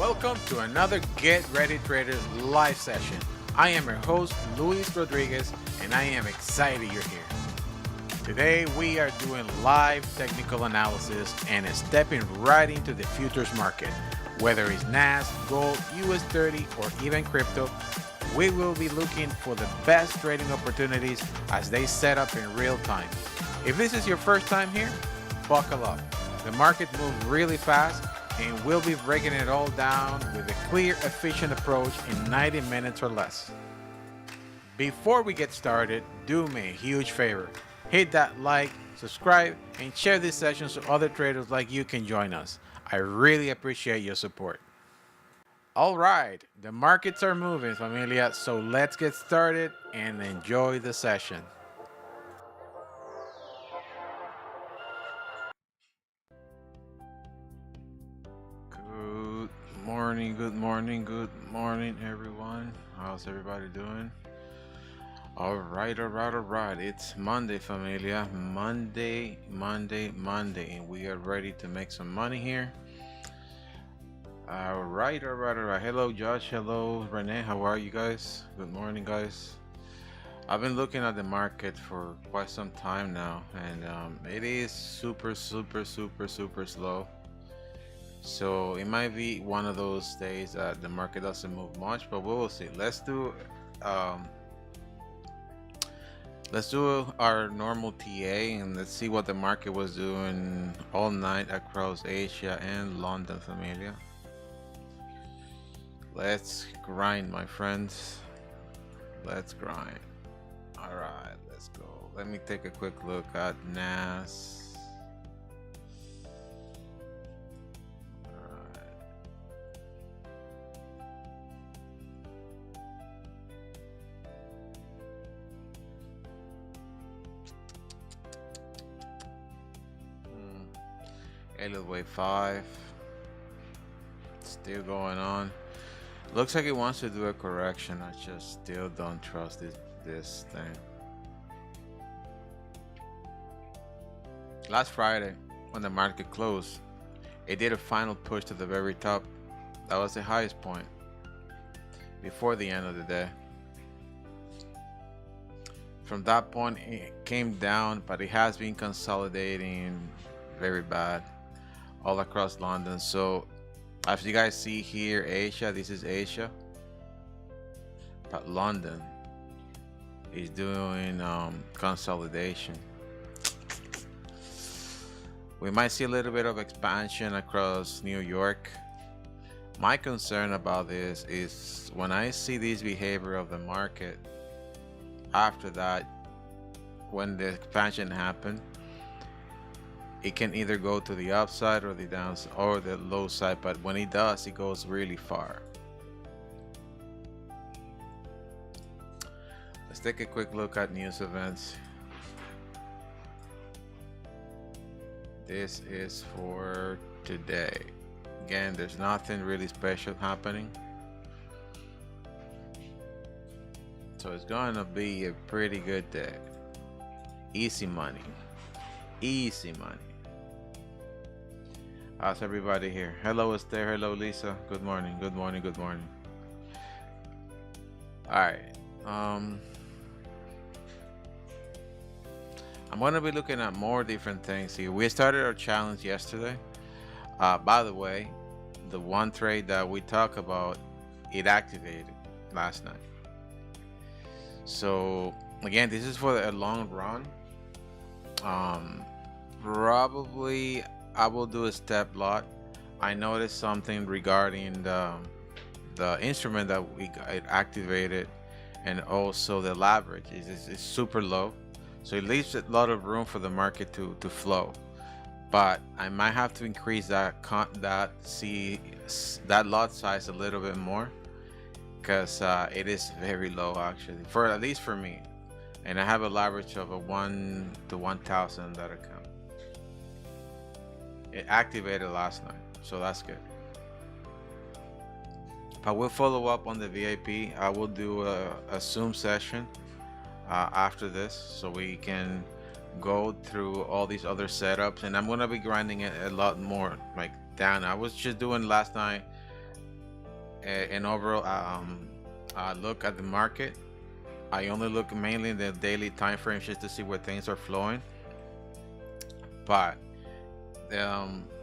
Welcome to another Get Ready Traders live session. I am your host, Luis Rodriguez, and I am excited you're here. Today we are doing live technical analysis and stepping right into the futures market. Whether it's NASDAQ, gold, US30, or even crypto, we will be looking for the best trading opportunities as they set up in real time. If this is your first time here, buckle up. The market moves really fast, and we'll be breaking it all down with a clear, efficient approach in 90 minutes or less. Before we get started, do me a huge favor. Hit that like, subscribe, and share this session so other traders like you can join us. I really appreciate your support. All right, the markets are moving, familia, so let's get started and enjoy the session. Good morning, everyone. How's everybody doing? All right. It's Monday, familia. Monday, and we are ready to make some money here. All right. Hello, Josh. Hello, Renee. How are you guys? Good morning, guys. I've been looking at the market for quite some time now, and it is super slow. So it might be one of those days that the market doesn't move much, but we will see. Let's do our normal TA and let's see what the market was doing all night across Asia and London, familia. Let's grind, my friends. Let's grind. All right, let's go. Let me take a quick look at NAS. Elliott wave 5 still going on. Looks like it wants to do a correction. I just still don't trust this thing. Last Friday when the market closed, it did a final push to the very top. That was the highest point before the end of the day. From that point it came down, but it has been consolidating very bad all across London. So as you guys see here, Asia, this is Asia, but London is doing consolidation. We might see a little bit of expansion across New York. My concern about this is when I see this behavior of the market after that, when the expansion happened, it can either go to the upside or the downside or the low side, but when it does, it goes really far. Let's take a quick look at news events. This is for today. Again, there's nothing really special happening, so it's going to be a pretty good day. Easy money. How's everybody here? Hello, Esther. Hello, Lisa. Good morning. All right. I'm going to be looking at more different things here. We started our challenge yesterday. By the way, the one trade that we talked about, it activated last night. So again, this is for a long run. Probably I will do a step lot. I noticed something regarding the instrument that it activated, and also the leverage is super low, so it leaves a lot of room for the market to flow. But I might have to increase that lot size a little bit more, because it is very low actually, for at least for me, and I have a leverage of a 1 to 1,000 that account. It activated last night, so that's good. But we'll follow up on the VIP. I will do a Zoom session after this, so we can go through all these other setups, and I'm gonna be grinding it a lot more like down. I was just doing last night an overall look at the market. I only look mainly in the daily time frame just to see where things are flowing. But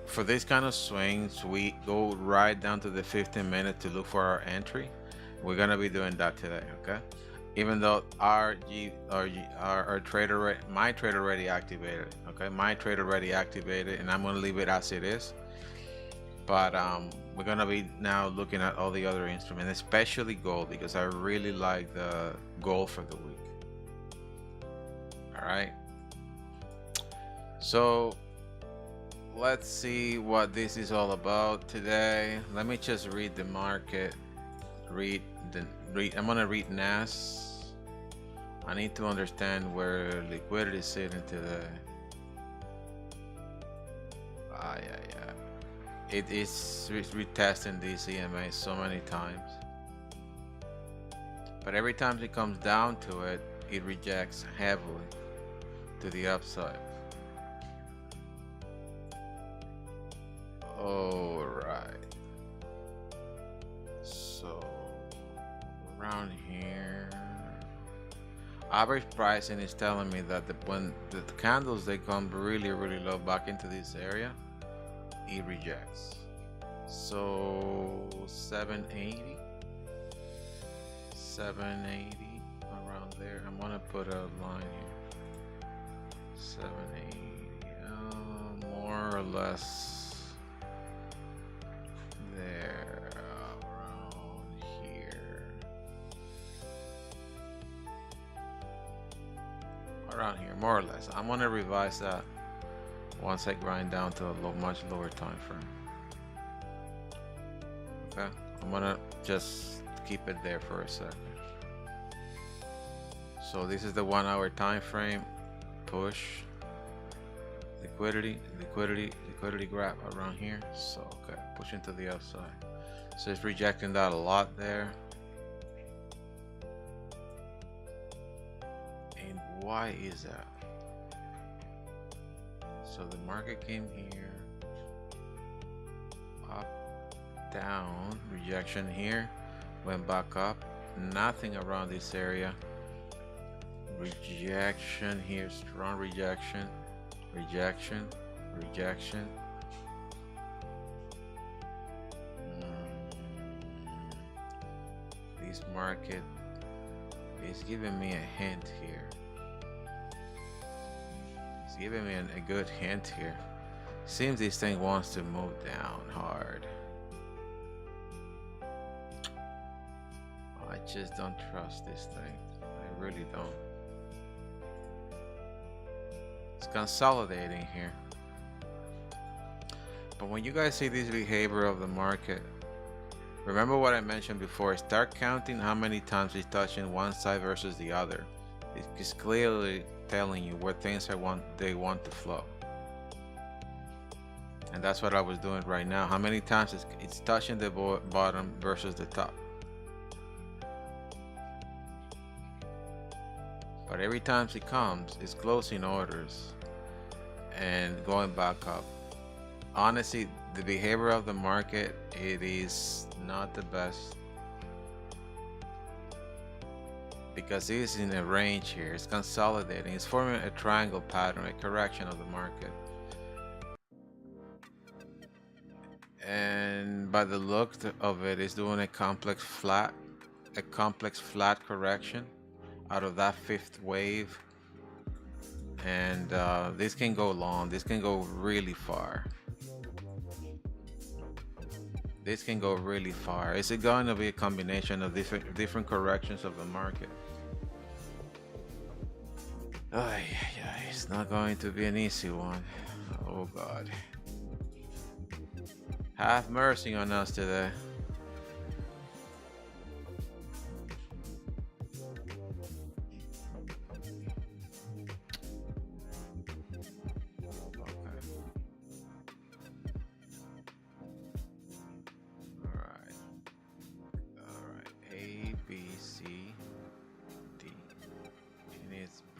for these kind of swings, we go right down to the 15 minute to look for our entry. We're gonna be doing that today, okay? Even though our trader, my trade already activated, okay? My trade already activated, and I'm gonna leave it as it is. But we're gonna be now looking at all the other instruments, especially gold, because I really like the gold for the week. All right. So let's see what this is all about today. Let me just read the market. I'm gonna read NAS. I need to understand where liquidity is sitting today. It is retesting this EMA so many times, but every time it comes down to it, it rejects heavily to the upside. All right, so around here, average pricing is telling me that when the candles they come really low back into this area, it rejects. So 780 around there. I'm gonna put a line here. 780, more or less there, around here. Around here, more or less. I'm gonna revise that once I grind down to a much lower time frame. Okay, I'm gonna just keep it there for a second. So this is the 1 hour time frame. Push, liquidity grab around here. So okay, pushing to the upside. So it's rejecting that a lot there. And why is that? So the market came here, up, down, rejection here, went back up, nothing around this area, rejection here, strong rejection, rejection. This market is giving me a hint here. It's giving me a good hint here. Seems this thing wants to move down hard. I just don't trust this thing. I really don't. It's consolidating here. But when you guys see this behavior of the market, remember what I mentioned before. Start counting how many times it's touching one side versus the other. It's clearly telling you where things they want to flow. And that's what I was doing right now. How many times it's touching the bottom versus the top. But every time it comes, it's closing orders and going back up. Honestly, the behavior of the market, it is not the best, because it is in a range here. It's consolidating. It's forming a triangle pattern, a correction of the market. And by the look of it, it's doing a complex flat correction out of that fifth wave. And this can go long. This can go really far. This can go really far. Is it going to be a combination of different corrections of the market? It's not going to be an easy one. Oh God. Have mercy on us today.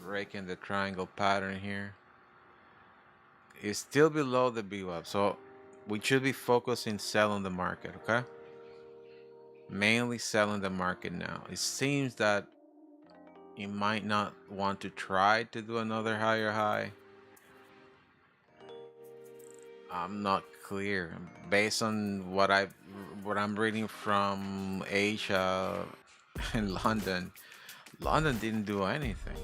Breaking the triangle pattern here. It's still below the VWAP, so we should be focusing selling the market, okay? mainly selling the market now. It seems that you might not want to try to do another higher high. I'm not clear based on what I'm reading from Asia and London. London didn't do anything.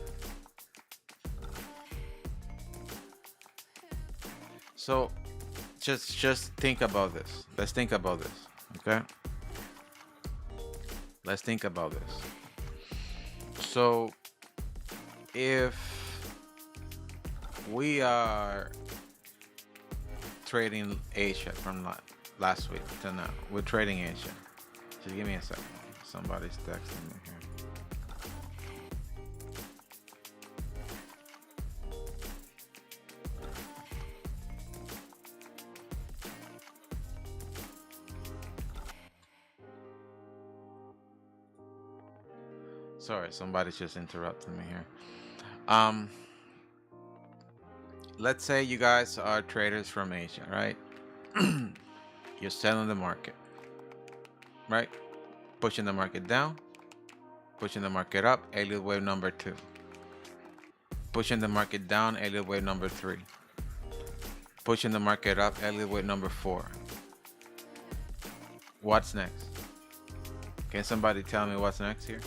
So just think about this. Let's think about this. Okay? Let's think about this. So if we are trading Asia from last week to now, we're trading Asia. Just give me a second. Somebody's texting me here. Sorry, somebody's just interrupting me here. Let's say you guys are traders from Asia, right? You're selling the market, right? Pushing the market down, pushing the market up, Elliott wave number 2. Pushing the market down, Elliott wave number 3. Pushing the market up, Elliott wave number 4. What's next? Can somebody tell me what's next here?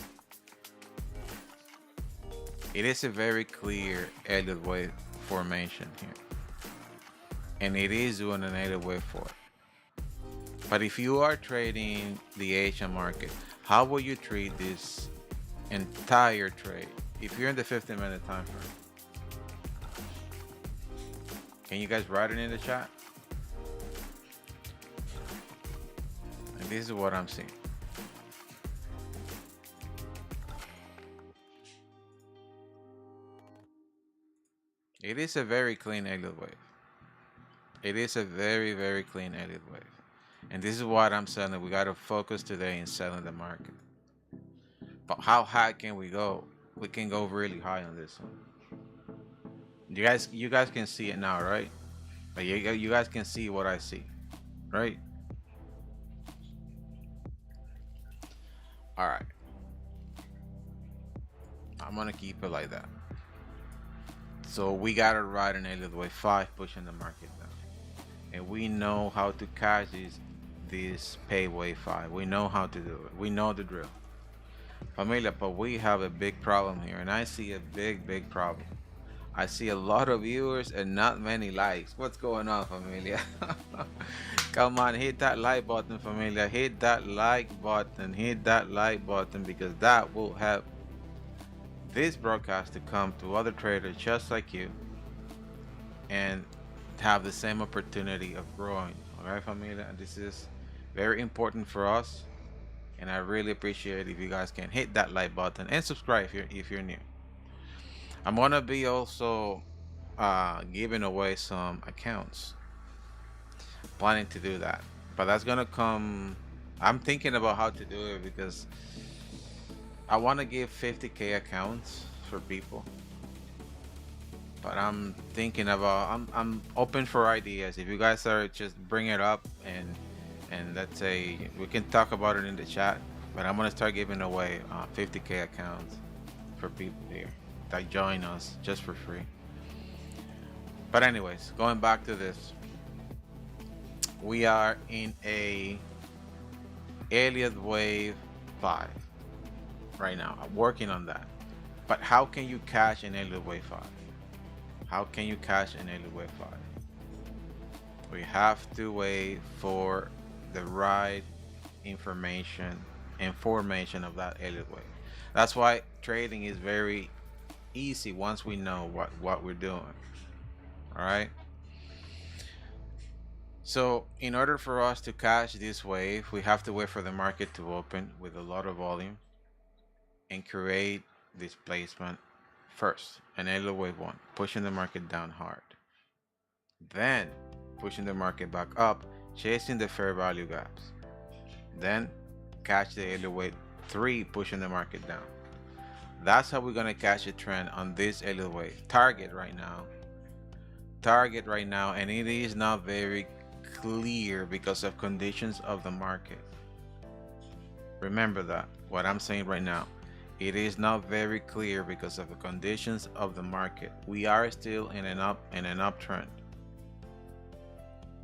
It is a very clear Elliott wave formation here, and it is doing an Elliott wave 4. But if you are trading the Asian market, how will you treat this entire trade if you're in the 15-minute time frame? Can you guys write it in the chat? And this is what I'm seeing. It is a very clean Elliott wave. It is a very, very clean Elliott wave. And this is what I'm saying, that we got to focus today in selling the market. But how high can we go? We can go really high on this one. You guys can see it now, right? But you guys can see what I see, right? All right. I'm gonna keep it like that. So we gotta ride an Elliott wave 5 pushing the market down, and we know how to catch this pay wave 5. We know how to do it. We know the drill, familia. But we have a big problem here, and I see a big problem. I see a lot of viewers and not many likes. What's going on, familia? Come on, hit that like button, familia. Hit that like button. Hit that like button, because that will help this broadcast to come to other traders just like you and have the same opportunity of growing. All right, familia. This is very important for us, and I really appreciate if you guys can hit that like button and subscribe if you're new. I'm gonna be also giving away some accounts. Planning to do that, but that's gonna come. I'm thinking about how to do it, because I want to give 50k accounts for people. But I'm thinking about, I'm open for ideas. If you guys are, just bring it up, and let's say we can talk about it in the chat. But I'm gonna start giving away 50k accounts for people here that join us just for free. But anyways, going back to this, we are in a Elliott wave 5 right now. I'm working on that. But how can you catch an Elliott wave 5? How can you catch an Elliott wave 5? We have to wait for the right information and formation of that Elliott wave. That's why trading is very easy once we know what we're doing. All right. So in order for us to catch this wave, we have to wait for the market to open with a lot of volume and create displacement first. An Elliott wave 1, pushing the market down hard, then pushing the market back up, chasing the fair value gaps, then catch the Elliott wave 3, pushing the market down. That's how we're gonna catch a trend on this Elliott wave. Target right now, and it is not very clear because of conditions of the market. Remember that, what I'm saying right now. It is not very clear because of the conditions of the market. We are still in an uptrend.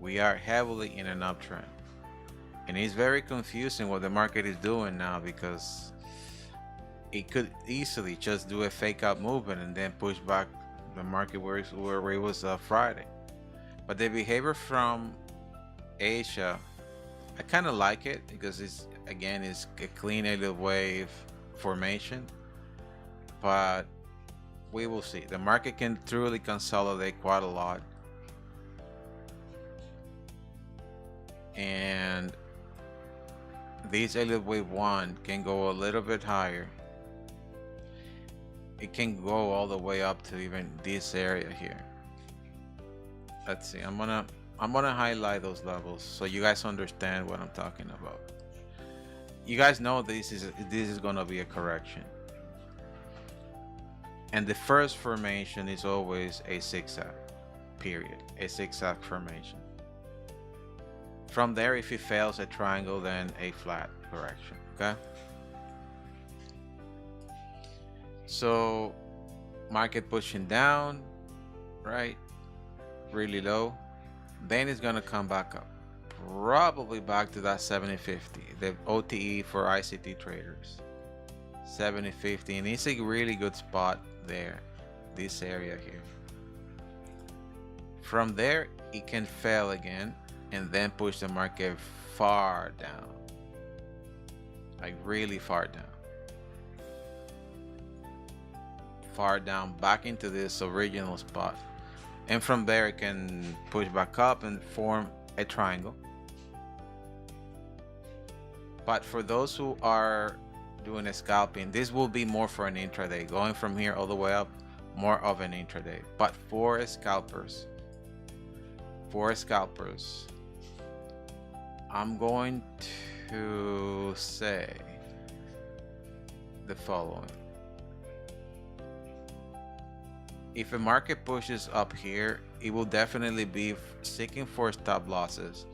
We are heavily in an uptrend. And it's very confusing what the market is doing now, because it could easily just do a fake out movement and then push back the market where it was Friday. But the behavior from Asia, I kind of like it because it's a clean Elliott wave formation, but we will see. The market can truly consolidate quite a lot, and this Elliott wave 1 can go a little bit higher. It can go all the way up to even this area here. Let's see, I'm gonna highlight those levels so you guys understand what I'm talking about. You guys know this is gonna be a correction, and the first formation is always a zigzag, period, a zigzag formation. From there, if it fails a triangle, then a flat correction. Okay, so market pushing down, right, really low, then it's gonna come back up, probably back to that 7050, the OTE for ICT traders, 7050, and it's a really good spot there, this area here. From there, it can fail again and then push the market far down, like really far down back into this original spot, and from there it can push back up and form a triangle. But for those who are doing a scalping, this will be more for an intraday, going from here all the way up, more of an intraday. But for scalpers, I'm going to say the following. If a market pushes up here, it will definitely be seeking for stop losses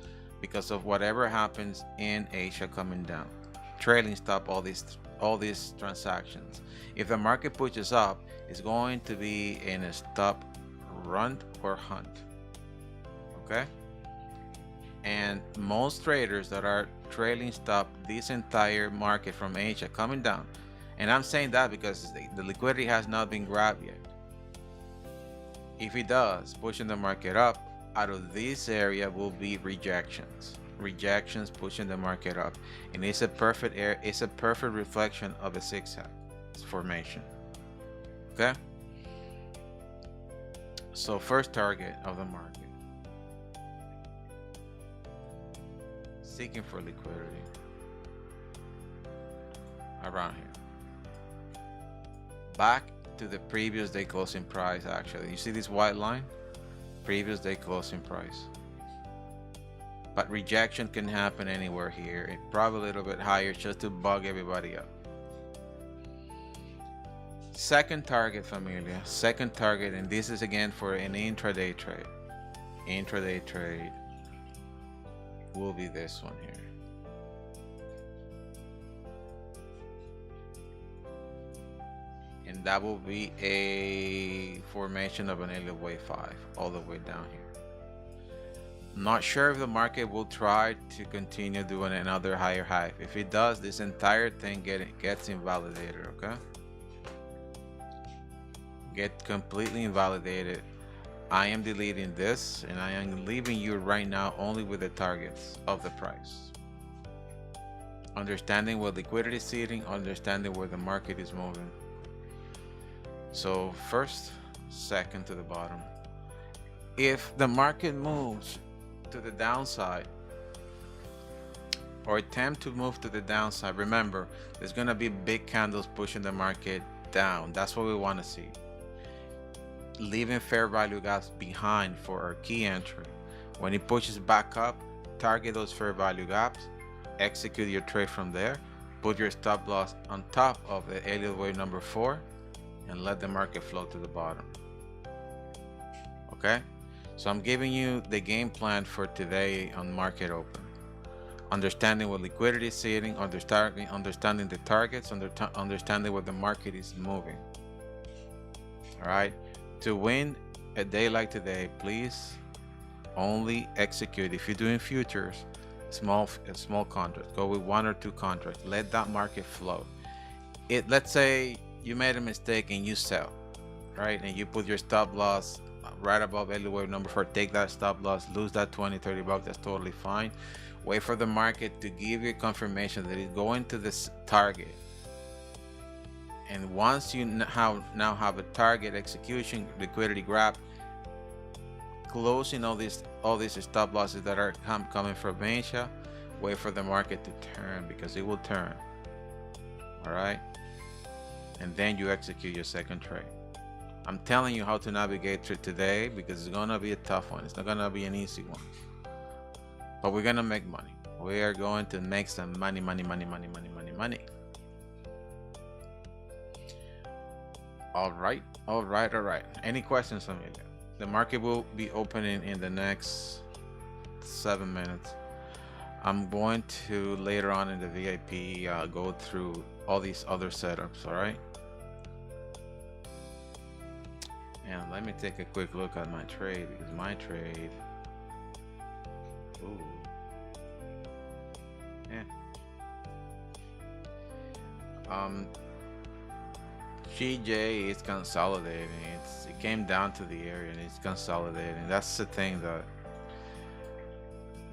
because of whatever happens in Asia coming down, trailing stop all these transactions. If the market pushes up, it's going to be in a stop run or hunt. Okay, and most traders that are trailing stop this entire market from Asia coming down, and I'm saying that because the liquidity has not been grabbed yet. If it does, pushing the market up out of this area will be rejections pushing the market up, and it's a perfect reflection of a zigzag formation. Okay, so first target of the market, seeking for liquidity around here, back to the previous day closing price. Actually, you see this white line, previous day closing price, but rejection can happen anywhere here, and probably a little bit higher just to bug everybody up. Second target, familia, second target, and this is again for an intraday trade. Intraday trade will be this one here. And that will be a formation of an Elliott wave 5 all the way down here. Not sure if the market will try to continue doing another higher high. If it does, this entire thing gets invalidated. Okay, get completely invalidated. I am deleting this, and I am leaving you right now only with the targets of the price, understanding where liquidity is sitting, understanding where the market is moving. So first, second to the bottom. If the market moves to the downside, or attempt to move to the downside, remember, there's going to be big candles pushing the market down. That's what we want to see. Leaving fair value gaps behind for our key entry. When it pushes back up, target those fair value gaps, execute your trade from there, put your stop loss on top of the Elliott wave number 4, and let the market flow to the bottom. Okay, so I'm giving you the game plan for today on market open. understanding what liquidity is sitting, understanding the targets, understanding what the market is moving. All right, to win a day like today, please only execute. If you're doing futures, small contracts, go with 1 or 2 contracts. Let that market flow. Let's say you made a mistake and you sell, right, and you put your stop loss right above Elliott wave number 4. Take that stop loss, lose that 20-30 bucks. That's totally fine. Wait for the market to give you confirmation that it's going to this target, and once you now have a target execution, liquidity grab, closing all these stop losses that are coming from Asia. Wait for the market to turn, because it will turn. All right, and then you execute your second trade. I'm telling you how to navigate through today, because it's gonna be a tough one. It's not gonna be an easy one, but we're gonna make money. We are going to make some money. All right. Any questions, Amelia? The market will be opening in the next 7 minutes. I'm going to later on in the VIP go through all these other setups. All right. And let me take a quick look at my trade, because my trade, ooh, yeah. GJ is consolidating. It came down to the area and it's consolidating. That's the thing that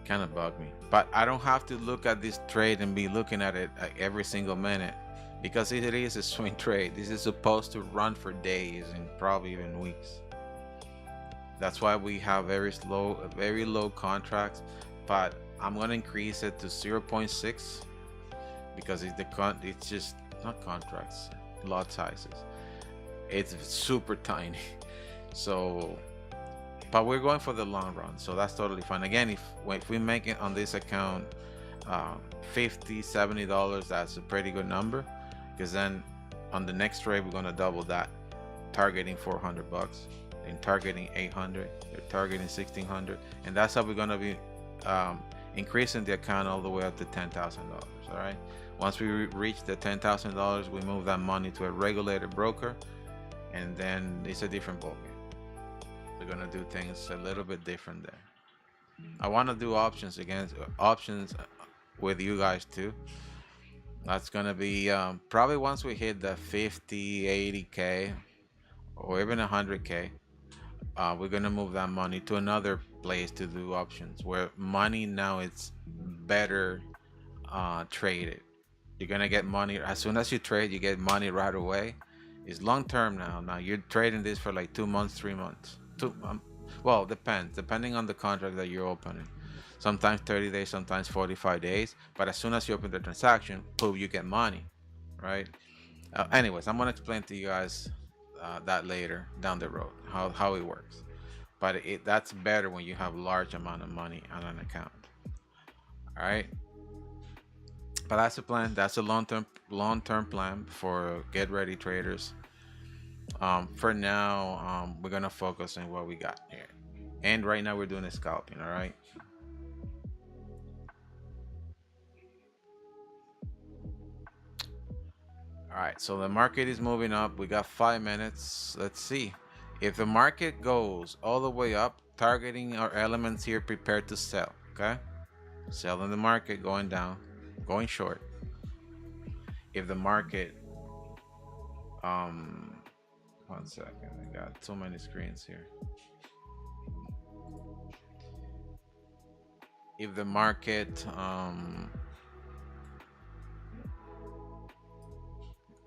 kind of bugged me. But I don't have to look at this trade and be looking at it every single minute, because it is a swing trade. This is supposed to run for days and probably even weeks. That's why we have very low contracts, but I'm gonna increase it to 0.6 because it's just not contracts, lot sizes. It's super tiny. So, but we're going for the long run, so that's totally fine. Again, if we make it on this account $50-$70, that's a pretty good number, because then on the next trade we're going to double that, targeting 400 bucks and targeting 800, they're targeting 1600, and that's how we're going to be increasing the account all the way up to $10,000. All right, once we reach the $10,000, we move that money to a regulated broker, and then it's a different ballgame. We're gonna do things a little bit different there. I want to do options with you guys too. That's gonna be probably once we hit the 50, 80k, or even 100k. We're gonna move that money to another place to do options, where money now it's better traded. You're gonna get money as soon as you trade. You get money right away. It's long term now. Now you're trading this for like 2 months, 3 months. Well, depending on the contract that you're opening. Sometimes 30 days, sometimes 45 days. But as soon as you open the transaction, boom, you get money, right? Anyways, I'm gonna explain to you guys that later down the road, how it works. But that's better when you have large amount of money on an account. All right. But that's the plan. That's a long-term plan for Get Ready Traders. For now, we're gonna focus on what we got here, and right now we're doing a scalping. All right. All right. So the market is moving up. We got 5 minutes. Let's see if the market goes all the way up. Targeting our elements here. Prepared to sell. Okay. Selling the market, going down, going short. If the market, 1 second, I got so many screens here. If the market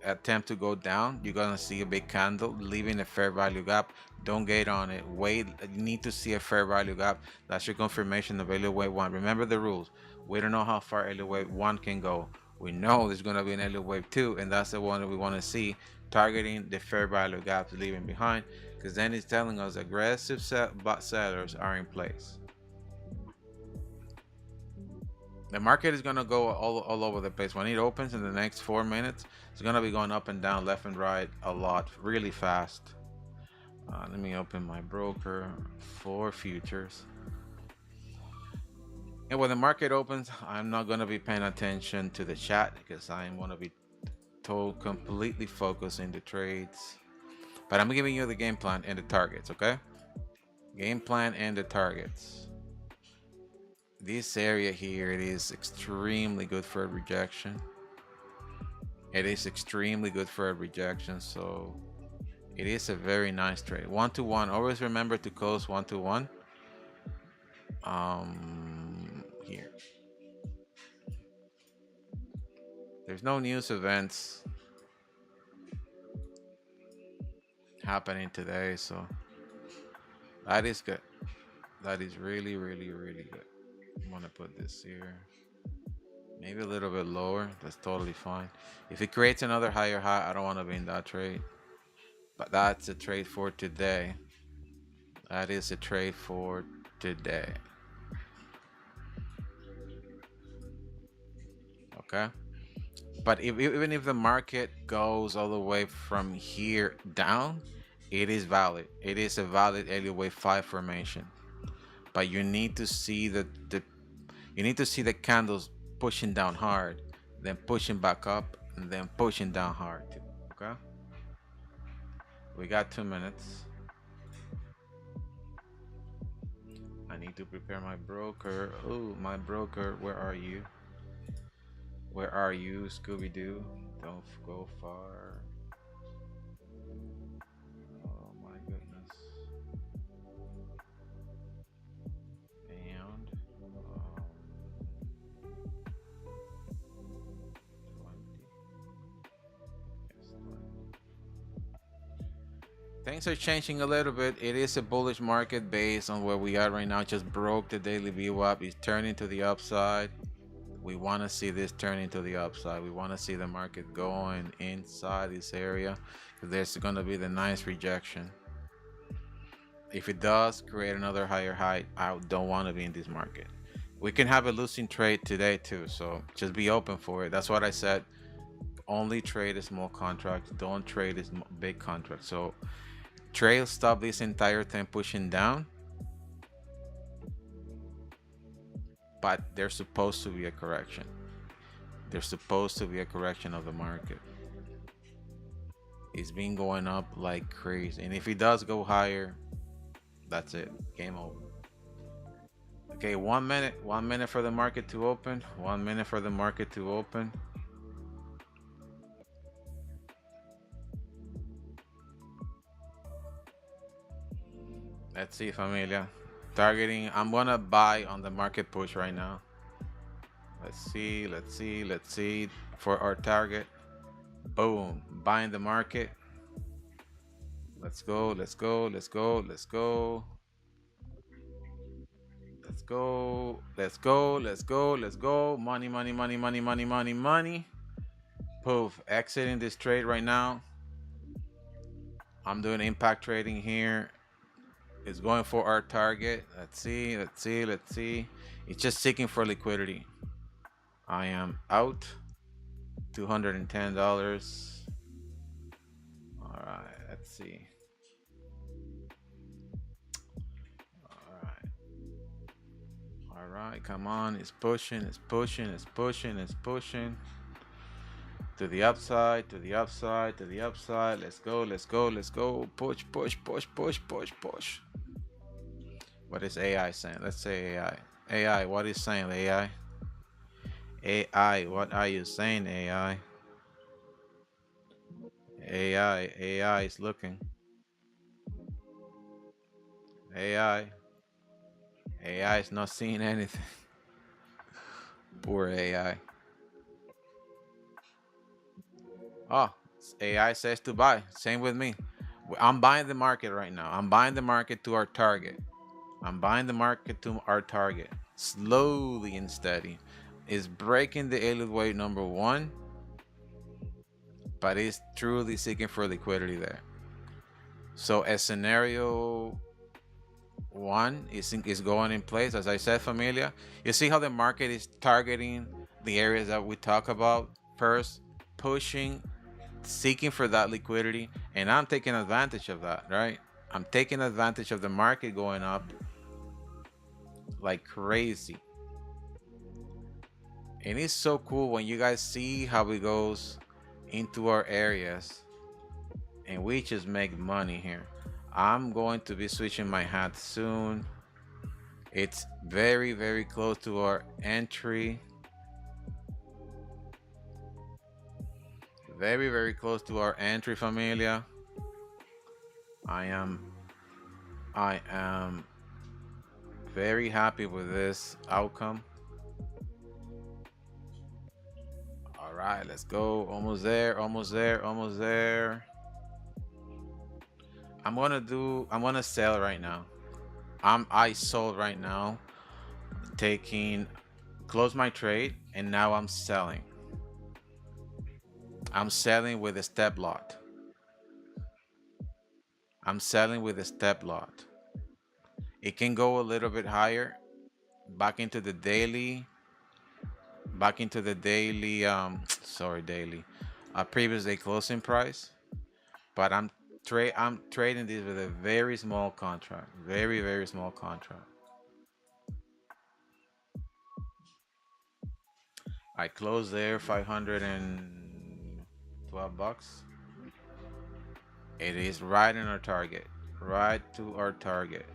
attempt to go down, you're gonna see a big candle leaving a fair value gap. Don't get on it. Wait, you need to see a fair value gap. That's your confirmation of Elliott wave 1. Remember the rules. We don't know how far Elliott wave 1 can go. We know there's gonna be an Elliott wave 2, and that's the one that we want to see, targeting the fair value gaps leaving behind, because then it's telling us aggressive sellers are in place. The market is going to go all over the place. When it opens in the next 4 minutes, it's going to be going up and down, left and right a lot, really fast. Let me open my broker for futures. And when the market opens, I'm not going to be paying attention to the chat because I want to be completely focused in the trades. But I'm giving you the game plan and the targets, okay? Game plan and the targets. This area here, it is extremely good for a rejection. It is extremely good for a rejection, so it is a very nice trade. 1-to-1. Always remember to close 1-to-1. Here. There's no news events happening today, so that is good. That is really, really, really good. I'm gonna put this here. Maybe a little bit lower. That's totally fine. If it creates another higher high, I don't want to be in that trade. But that's a trade for today. That is a trade for today. Okay. But even if the market goes all the way from here down, it is valid. It is a valid Elliott wave 5 formation. But you need to see the candles pushing down hard, then pushing back up, and then pushing down hard too. Okay. We got 2 minutes. I need to prepare my broker. Oh, my broker, where are you? Where are you, Scooby-Doo? Don't go far. Oh my goodness. And 20. Yes, 20. Things are changing a little bit. It is a bullish market based on where we are right now. Just broke the daily VWAP. It's turning to the upside. We want to see this turn into the upside. We want to see the market going inside this area. There's going to be the nice rejection. If it does create another higher high, I don't want to be in this market. We can have a losing trade today too, so just be open for it. That's what I said. Only trade a small contract. Don't trade a big contract. So trail stop this entire thing pushing down. But there's supposed to be a correction. There's supposed to be a correction of the market. It's been going up like crazy. And if it does go higher, that's it. Game over. Okay, 1 minute. 1 minute for the market to open. 1 minute for the market to open. Let's see, familia. Targeting, I'm gonna buy on the market push right now. Let's see for our target. Boom, buying the market. Let's go. Money. Poof, exiting this trade right now. I'm doing impact trading here. It's going for our target. Let's see. It's just seeking for liquidity. I am out. $210. All right, let's see. All right, come on. It's pushing. To the upside. Let's go. Push. What is AI saying? Let's say AI. AI, what is saying, AI? AI, what are you saying, AI? AI is looking. AI is not seeing anything. Poor AI. Oh, AI says to buy. Same with me. I'm buying the market right now. I'm buying the market to our target. Slowly and steady. It's breaking the Elliott wave number 1, but it's truly seeking for liquidity there. So a scenario 1 is going in place. As I said, familia, you see how the market is targeting the areas that we talk about first, pushing, seeking for that liquidity, and I'm taking advantage of that, right? I'm taking advantage of the market going up like crazy. And it's so cool when you guys see how it goes into our areas and we just make money here. I'm going to be switching my hat soon. It's very, very close to our entry. Very, very close to our entry, familia. I am very happy with this outcome. All right, let's go. Almost there, almost there, almost there. I'm gonna sell right now. I sold right now, close my trade, and now I'm selling. I'm selling with a step lot. I'm selling with a step lot. It can go a little bit higher, back into the daily, daily, previous day closing price. But I'm trading this with a very small contract, very, very small contract. I closed there, 512 bucks. It is right in our target, right to our target.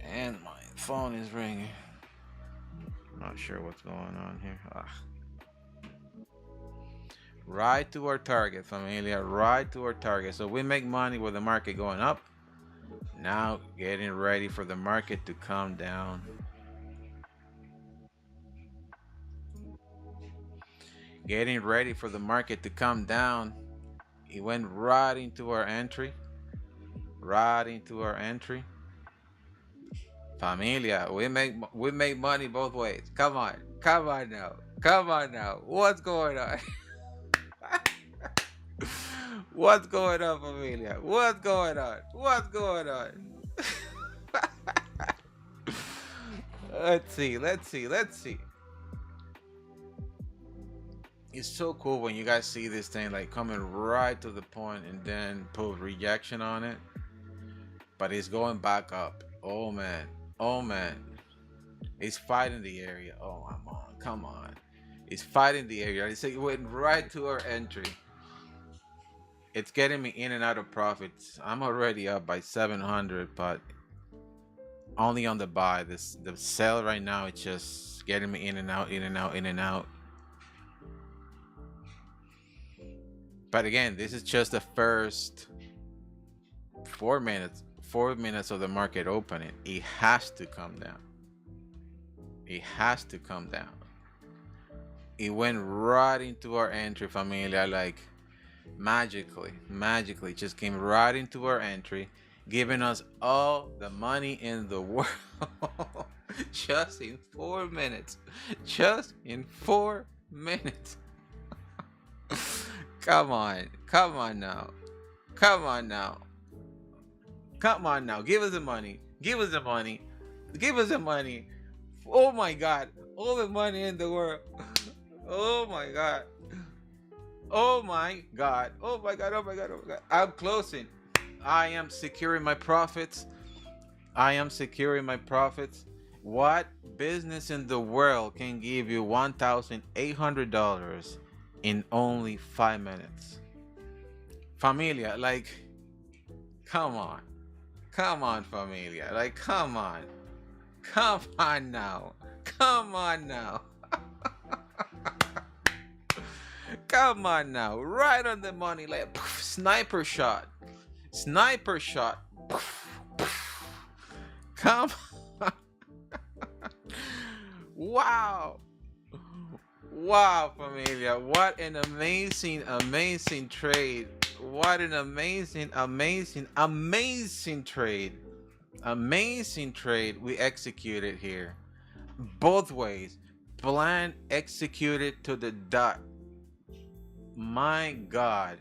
And my phone is ringing. Not sure what's going on here. Right to our target, familia, right to our target. So we make money with the market going up. Now getting ready for the market to come down. Getting ready for the market to come down. It went right into our entry. Right into our entry. Familia, we make money both ways. Come on. Come on now. Come on now. What's going on? What's going on, familia? What's going on? What's going on? Let's see. It's so cool when you guys see this thing like coming right to the point and then put rejection on it, but it's going back up. Oh man, it's fighting the area. Oh, come on, it's fighting the area. It went right to our entry. It's getting me in and out of profits. I'm already up by 700, but only on the buy. The sell right now, it's just getting me in and out, in and out, in and out. But again, this is just the first 4 minutes of the market opening. It has to come down. It has to come down. It went right into our entry, familia, like magically just came right into our entry, giving us all the money in the world. Just in 4 minutes. Just in 4 minutes. Come on now. Come on now. Give us the money. Oh my God. All the money in the world. Oh my God. I'm closing. I am securing my profits. What business in the world can give you $1,800 in only 5 minutes? Familia, like, come on, familia, like, come on now. Come on now, right on the money, like poof, sniper shot. Come on. Wow, familia, what an amazing trade. What an amazing trade we executed here. Both ways. Plan executed to the dot. My God.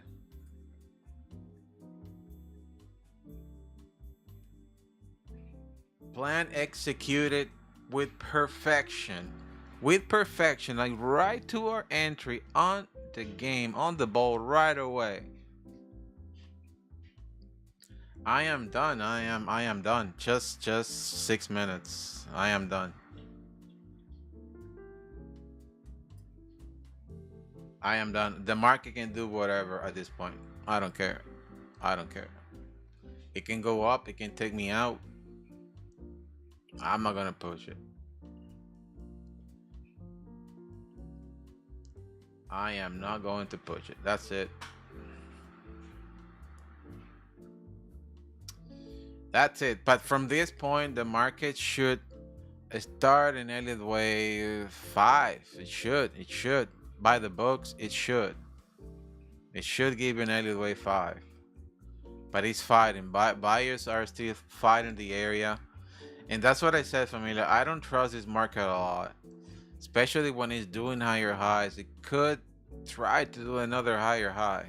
Plan executed with perfection. Like right to our entry, on the game, on the ball right away. I am done. Just 6 minutes. I am done. I am done. The market can do whatever at this point. I don't care. I don't care. It can go up. It can take me out. I'm not gonna push it. I am not going to push it. That's it. That's it. But from this point, the market should start in Elliott wave 5. It should. It should. By the books, it should. It should give an Elliott wave 5. But it's fighting. Buyers are still fighting the area. And that's what I said, familia. I don't trust this market a lot. Especially when it's doing higher highs. It could try to do another higher high.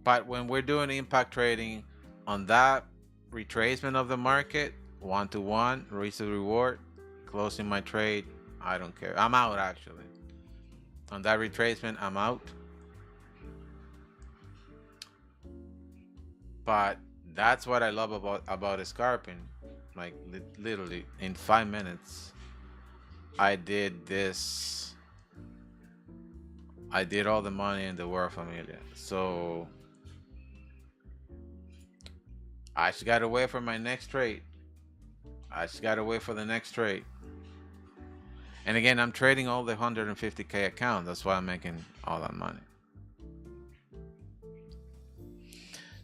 But when we're doing impact trading on that retracement of the market, 1-to-1, risk to reward, closing my trade, I don't care. I'm out actually. On that retracement, I'm out. But that's what I love about scalping. Like literally in 5 minutes, I did this. I did all the money in the world, familia. So I just gotta wait for my next trade. I just gotta wait for the next trade. And again, I'm trading all the 150K account. That's why I'm making all that money.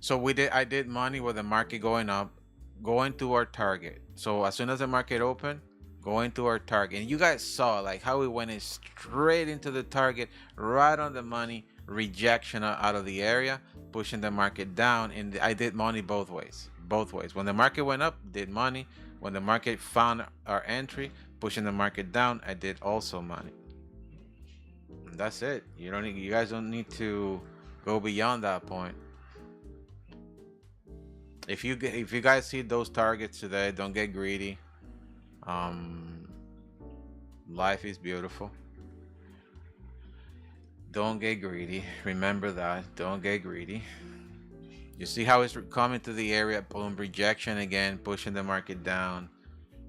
So I did money with the market going up, going to our target. So as soon as the market opened, going to our target. And you guys saw like how we went in straight into the target, right on the money, rejection out of the area, pushing the market down. And I did money both ways. When the market went up, did money. When the market found our entry, pushing the market down, I did also money. And that's it. You guys don't need to go beyond that point. If you guys see those targets today, don't get greedy. Life is beautiful. Don't get greedy. Remember that. Don't get greedy. You see how it's coming to the area, boom, rejection again, pushing the market down,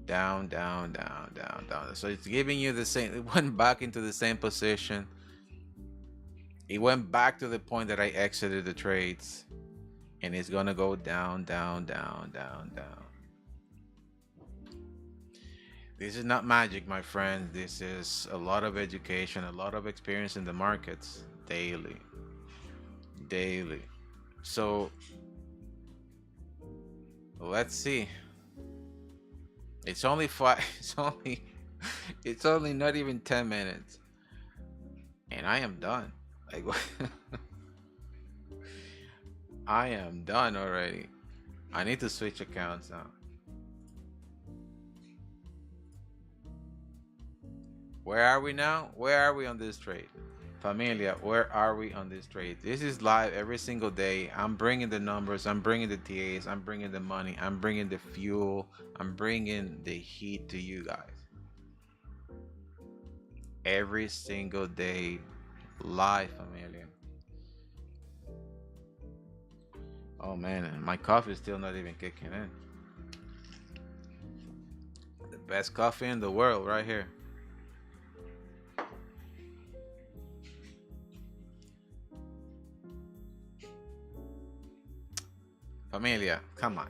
down, down, down, down, down. So it's giving you the same. It went back into the same position. It went back to the point that I exited the trades, and it's gonna go down, down, down, down, down. This is not magic, my friends. This is a lot of education, a lot of experience in the markets daily. So let's see. It's only it's only not even 10 minutes, and I am done. Like I am done already. I need to switch accounts now. Where are we now? Where are we on this trade? Familia, where are we on this trade? This is live every single day. I'm bringing the numbers. I'm bringing the TAs. I'm bringing the money. I'm bringing the fuel. I'm bringing the heat to you guys. Every single day, live, familia. Oh man, my coffee is still not even kicking in. The best coffee in the world right here. Familia, come on.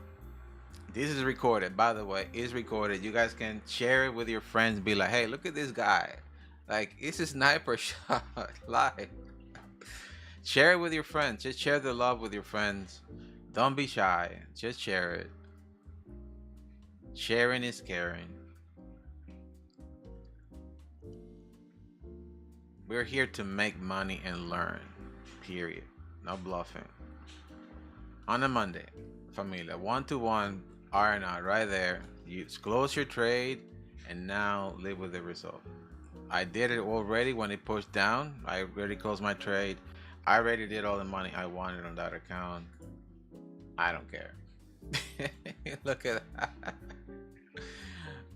This is recorded, by the way. It's recorded. You guys can share it with your friends. Be like, hey, look at this guy. Like, it's a sniper shot live. Share it with your friends. Just share the love with your friends. Don't be shy. Just share it. Sharing is caring. We're here to make money and learn. Period. No bluffing. On a Monday, familia, 1-to-1 R&R right there. You close your trade and now live with the result. I did it already when it pushed down. I already closed my trade. I already did all the money I wanted on that account. I don't care. Look at that.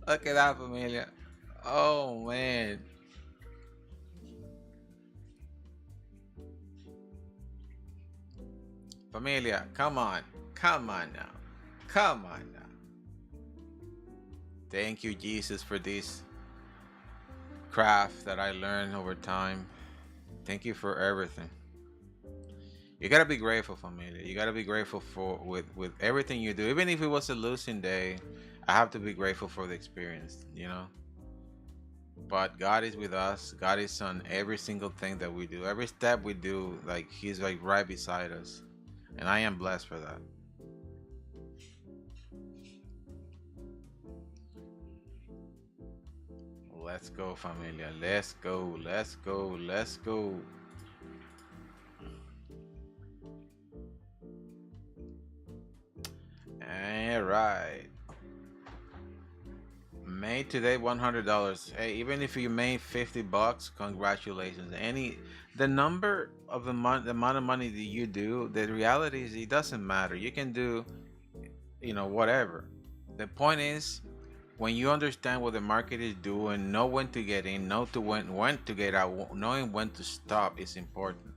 Look at that, familia. Oh man. Familia, come on now. Come on now. Thank you, Jesus, for this craft that I learned over time. Thank you for everything. You gotta be grateful, familia. You gotta be grateful for with everything you do. Even if it was a losing day, I have to be grateful for the experience, you know. But God is with us. God is on every single thing that we do. Every step we do, like He's like right beside us. And I am blessed for that. Let's go, familia. Let's go. Let's go. Let's go. All right. Made today $100. Hey, even if you made $50, congratulations. The number of the amount of money that you do, the reality is it doesn't matter. You can do, whatever. The point is, when you understand what the market is doing, know when to get in, know to when to get out, knowing when to stop is important.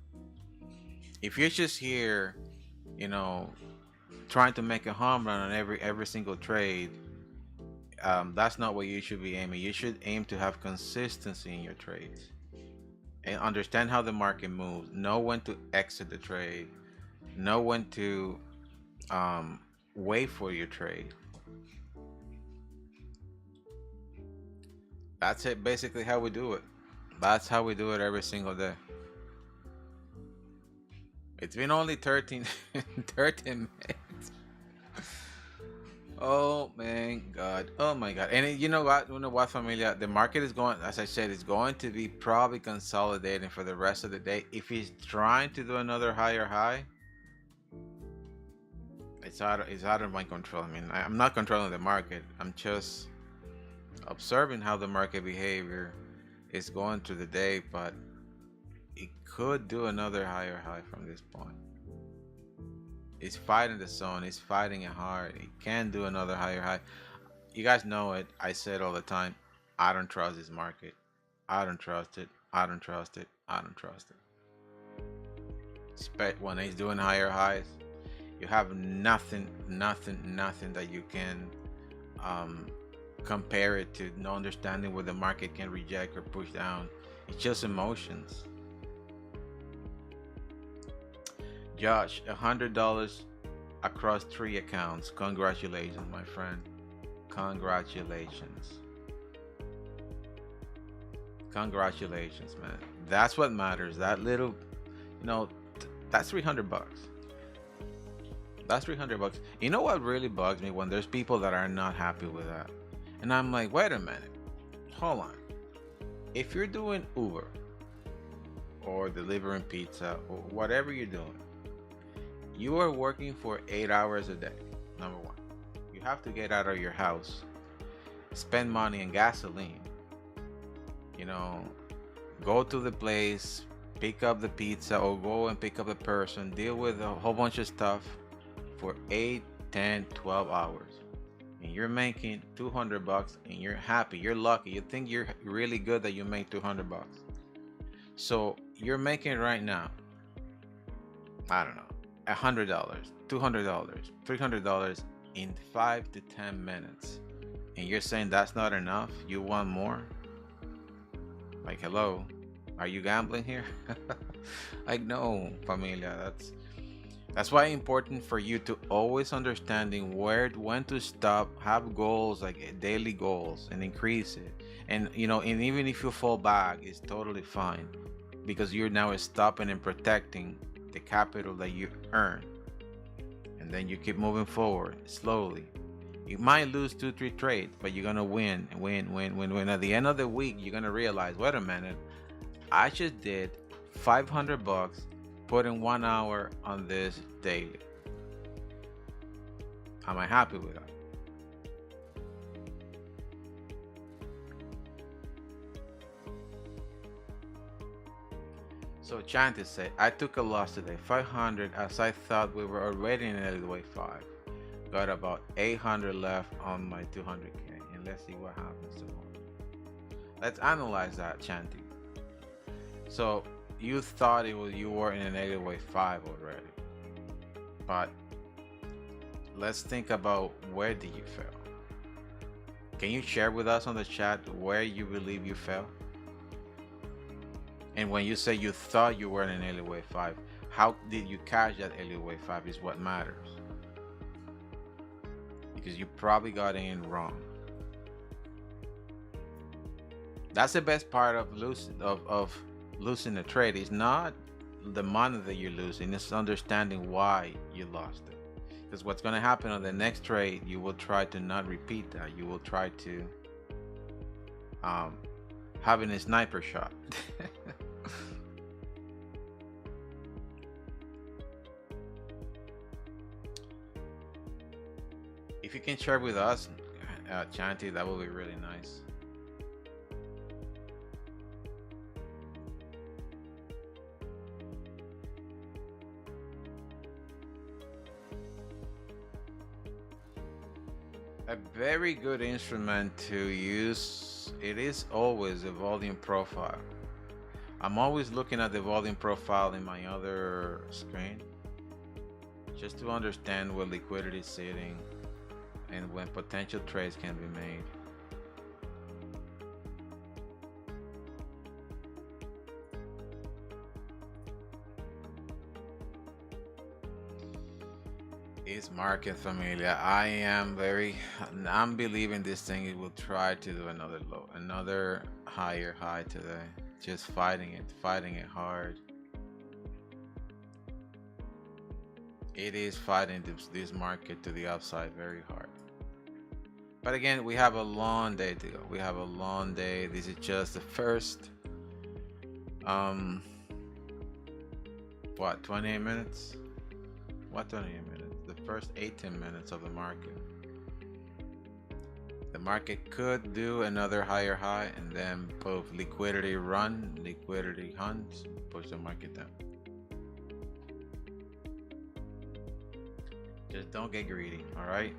If you're just here, trying to make a home run on every single trade, that's not what you should be aiming. You should aim to have consistency in your trades and understand how the market moves. Know when to exit the trade. Know when to wait for your trade. That's it. Basically, how we do it. That's how we do it every single day. It's been only 13 minutes. Oh man, God. Oh my God. And you know what, familia? The market is going, as I said, it's going to be probably consolidating for the rest of the day. If he's trying to do another higher high, it's out of my control. I mean, I'm not controlling the market. I'm just observing how the market behavior is going through the day, but it could do another higher high from this point. It's fighting the zone. It's fighting it hard. It can do another higher high. You guys know it. I said all the time, I don't trust this market. I don't trust it. I don't trust it. I don't trust it. When it's doing higher highs, you have nothing that you can compare it to. No understanding what the market can reject or push down. It's just emotions. Josh, $100 across 3 accounts. Congratulations, my friend. Congratulations. Congratulations, man. That's what matters. That little, that's $300. That's $300. You know what really bugs me? When there's people that are not happy with that. And I'm like, wait a minute. Hold on. If you're doing Uber or delivering pizza or whatever you're doing, you are working for 8 hours a day. Number one, you have to get out of your house, spend money on gasoline, go to the place, pick up the pizza, or go and pick up a person, deal with a whole bunch of stuff for 8, 10, 12 hours. And you're making $200 and you're happy, you're lucky, you think you're really good that you make $200. So you're making right now, I don't know, $100, $200, $300 in 5 to 10 minutes. And you're saying that's not enough? You want more? Like, hello, are you gambling here? Like, no, familia. That's why it's important for you to always understanding when to stop, have goals, like daily goals, and increase it. And and even if you fall back, it's totally fine, because you're now stopping and protecting the capital that you earn. And then you keep moving forward slowly. You might lose 2-3 trades, but you're gonna win. At the end of the week, you're gonna realize, wait a minute, I just did $500 putting 1 hour on this daily. Am I happy with that? So Chanty said, I took a loss today, 500, as I thought we were already in LWA 5. Got about 800 left on my 200K, and let's see what happens tomorrow. Let's analyze that, Chanty. So you thought you were in an LWA 5 already, but let's think about, where did you fail? Can you share with us on the chat where you believe you fell? And when you say you thought you were in an Elliott Wave 5, how did you catch that Elliott Wave 5 is what matters. Because you probably got in wrong. That's the best part of losing the trade. It's not the money that you're losing, it's understanding why you lost it. Because what's going to happen on the next trade, you will try to not repeat that. You will try to having a sniper shot. If you can share with us, Chanti, that would be really nice. A very good instrument to use, it is always a volume profile. I'm always looking at the volume profile in my other screen just to understand where liquidity is sitting and when potential trades can be made. Is market familiar. I'm believing this thing, it will try to do another low, another higher high today. Just fighting it hard. It is fighting this market to the upside very hard. But again, we have a long day to go. We have a long day. This is just the first what, 28 minutes? What 28 minutes? The first 18 minutes of the market. The market could do another higher high and then both liquidity run, liquidity hunt, push the market down. Just don't get greedy, all right?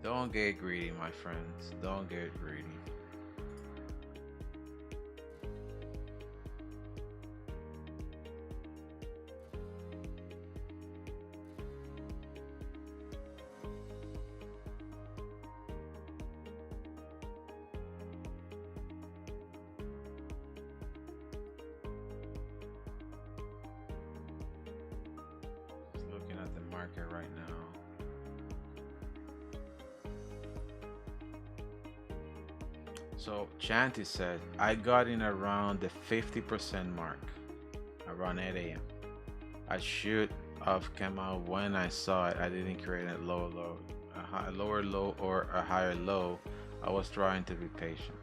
Don't get greedy, my friends. Don't get greedy. Just looking at the market right now. So Chanti said, I got in around the 50% mark, around 8 a.m. I should have come out when I saw it. I didn't create a lower low or a higher low. I was trying to be patient.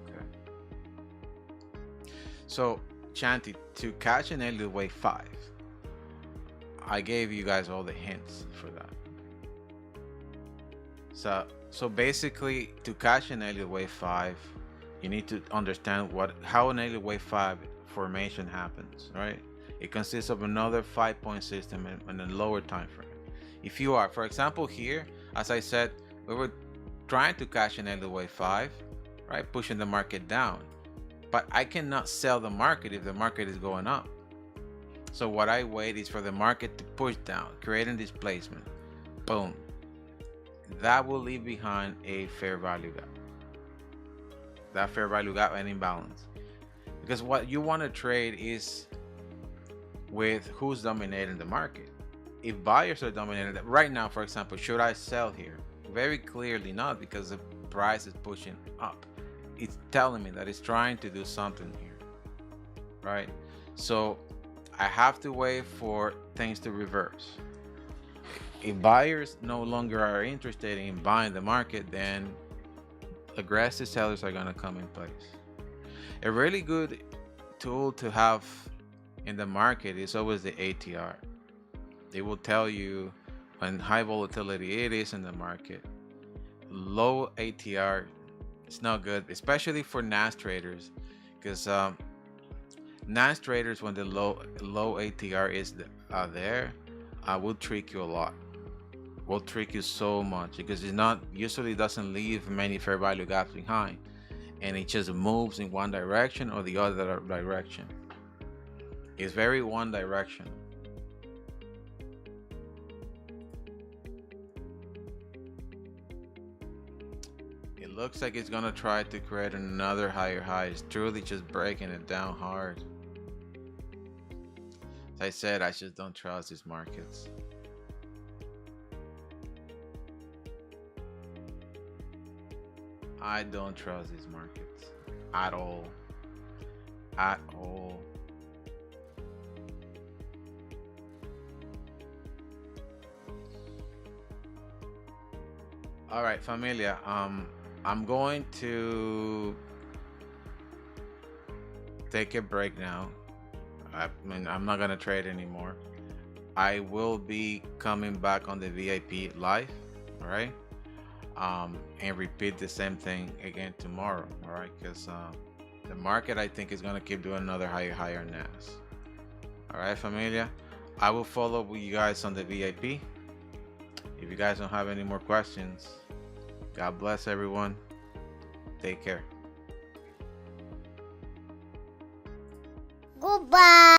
Okay. So Chanti, to catch an Elliott Wave 5, I gave you guys all the hints for that. So basically, to catch an Elliott Wave 5, you need to understand how an Elliott Wave 5 formation happens, right? It consists of another 5-point system in a lower time frame. If you are, for example, here, as I said, we were trying to catch an Elliott Wave 5, right? Pushing the market down. But I cannot sell the market if the market is going up. So what I wait is for the market to push down, creating displacement. Boom. That will leave behind a fair value gap. That fair value gap and imbalance. Because what you want to trade is with who's dominating the market. If buyers are dominating, right now, for example, should I sell here? Very clearly not, because the price is pushing up. It's telling me that it's trying to do something here, right? So I have to wait for things to reverse. If buyers no longer are interested in buying the market, then aggressive sellers are going to come in place. A really good tool to have in the market is always the ATR. They will tell you when high volatility it is in the market. Low ATR, it's not good, especially for NAS traders, because NAS traders, when the low ATR is there, will trick you a lot. Will trick you so much, because it's not usually doesn't leave many fair value gaps behind, and it just moves in one direction or the other direction. It's very one direction. looks like it's gonna try to create another higher high. It's truly just breaking it down hard. As I said, I just don't trust these markets. I don't trust these markets at all. At all. All right, familia. I'm going to take a break now. I mean, I'm not gonna trade anymore. I will be coming back on the VIP live, all right, and repeat the same thing again tomorrow, all right, because the market, I think, is gonna keep doing another higher NAS. All right, familia. I will follow with you guys on the VIP. If you guys don't have any more questions, God bless everyone. Take care. Goodbye.